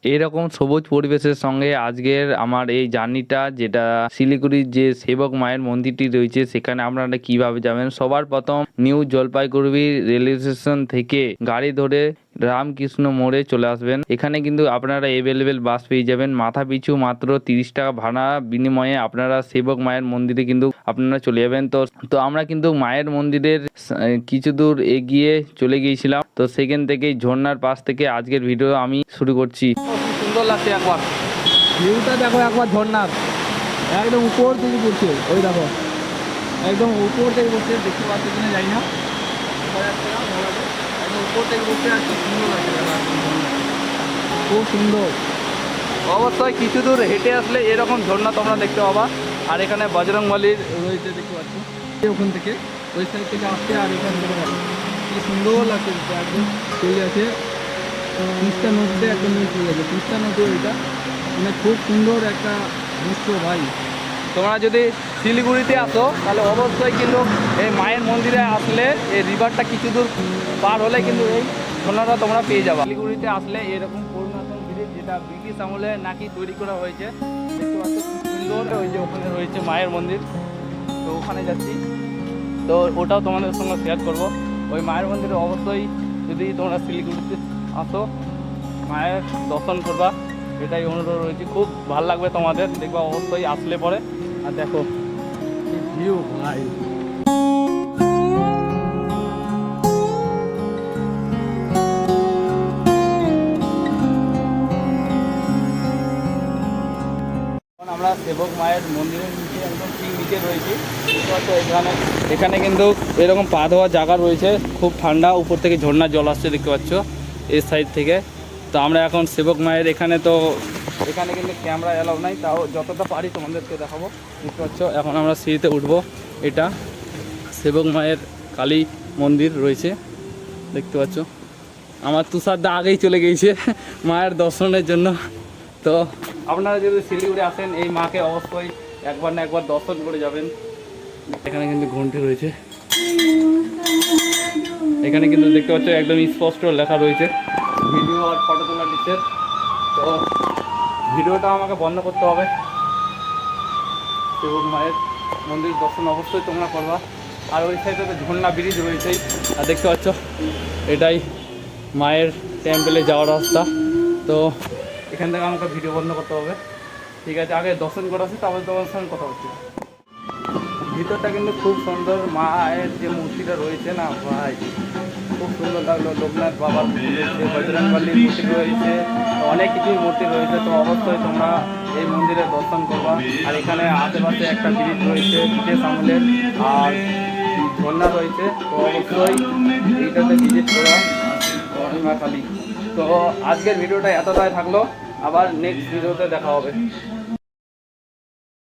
এরকম সবুজ পরিবেশের সঙ্গে আজকের আমার এই জার্নিটা, যেটা শিলিগুড়ির যে সেবক মায়ের মন্দিরটি রয়েছে সেখানে আপনারা কিভাবে যাবেন। সবার প্রথম নিউ জলপাইগুড়ি রেলওয়ে স্টেশন থেকে গাড়ি ধরে রামকৃষ্ণ মোড়ে চলে আসবেন। এখানে কিন্তু আপনারা অ্যাভেলেবেল বাস পেয়ে যাবেন। মাথা পিছু মাত্র 30 টাকা ভাড়া বিনিময়ে আপনারা সেবক মায়ের মন্দিরে কিন্তু আপনারা চলে যাবেন। তো আমরা কিন্তু মায়ের মন্দিরের কিছু দূর এগিয়ে চলে গিয়েছিলাম। তো সেখান থেকেই ঝর্ণার পাশ থেকে আজকের ভিডিও আমি শুরু করছি। সুন্দর লাগছে, একবার ভিউটা দেখো, একবার ঝর্ণার একদম উপর থেকে পড়ছে। ওই দেখো একদম উপর থেকে পড়ছে, দেখতে পাচ্ছি কিনা যাই না, একদম উপর থেকে পড়ছে। আর কি সুন্দর লাগছে, খুব সুন্দর। অবশ্যই কিছু দূর হেঁটে আসলে এরকম ঝর্ণা তোমরা দেখতে পাবা। আর এখানে বজরংবলীর রয়েছে, দেখতে পাচ্ছি ওখান থেকে, ওই সাইড থেকে আসছে। আর এখান থেকে দেখো কি সুন্দর লাগছে, একদম চলে গেছে তিস্তা নদীতে, একদম চলে গেছে তিস্তা নদী। ওইটা মানে খুব সুন্দর একটা দৃশ্য ভাই। তোমরা যদি শিলিগুড়িতে আসো তাহলে অবশ্যই কিন্তু এই মায়ের মন্দিরে আসলে এই রিভারটা কিছু দূর পার হলে কিন্তু এই ঝর্ণাটা তোমরা পেয়ে যাবে। শিলিগুড়িতে আসলে এরকম করুণাসন ব্রিজ, যেটা ব্রিটিশ আমলে নাকি তৈরি করা হয়েছে, দেখতে পাচ্ছ সুন্দর। ওই যে ওখানে রয়েছে মায়ের মন্দির, তো ওখানে যাচ্ছি, তো ওটাও তোমাদের সঙ্গে শেয়ার করব। ওই মায়ের মন্দিরে অবশ্যই যদি তোমরা শিলিগুড়িতে আসো মায়ের দর্শন করবা, এটাই অনুরোধ রয়েছে। খুব ভালো লাগবে তোমাদের, দেখবা অবশ্যই আসলে পরে। আর দেখো কি ভিউ ভাই। আমরা সেবক মায়ের মন্দিরের নিচে একদম ঠিক নিচে রয়েছি। তো এখানে কিন্তু এরকম পা ধোয়ার জায়গা রয়েছে, খুব ঠান্ডা, উপর থেকে ঝর্ণার জল আসছে দেখতে পাচ্ছ এই সাইড থেকে। তো আমরা এখন সেবক মায়ের এখানে কিন্তু ক্যামেরা অ্যালাউ নাই, তাও যতটা পারি তোমাদেরকে দেখাবো। দেখতে পাচ্ছ এখন আমরা সিঁড়িতে উঠবো। এটা সেবক মায়ের কালী মন্দির রয়েছে, দেখতে পাচ্ছ। আমার তুষারদা আগেই চলে গিয়েছে মায়ের দর্শনের জন্য। তো আপনারা যদি শিলিগুড়ি আসেন এই মাকে অবশ্যই একবার না একবার দর্শন করে যাবেন। এখানে কিন্তু ঘন্টি রয়েছে, এখানে কিন্তু দেখতে পাচ্ছ একদম স্পষ্ট লেখা রয়েছে ভিডিও আর ফটো তোলা নিষেধ। তো ভিডিওটা আমাকে বন্ধ করতে হবে। এবং মায়ের মন্দির দর্শন অবশ্যই তোমরা করবা। আর ওই সাইডে তো ঝর্ণা ব্রিজ রয়েছেই, আর দেখতে পাচ্ছ এটাই মায়ের টেম্পেলে যাওয়ার রাস্তা। তো এখান থেকে আমাকে ভিডিও বন্ধ করতে হবে, ঠিক আছে। আগে দর্শন করা আছে, তারপরে তোমার সঙ্গে কথা হচ্ছে। ভিতরটা কিন্তু খুব সুন্দর, মায়ের যে মূর্তিটা রয়েছে না ভাই, খুব সুন্দর লাগলো। লোকনাথ বাবার মূর্তি রয়েছে, বজরংবলীর মূর্তি রয়েছে, অনেক কিছুই মূর্তি রয়েছে। তো অবশ্যই তোমরা এই মন্দিরে দর্শন করবা। আর এখানে আশেপাশে একটা ব্রিজ রয়েছে ব্রিটিশ আমলের, আর ঝর্ণা রয়েছে। তো অবশ্যই এইটাতে ভিজিট করা মহিমা কালী। তো আজকের ভিডিওটা এতটাই থাকলো, আবার নেক্সট ভিডিওতে দেখা হবে।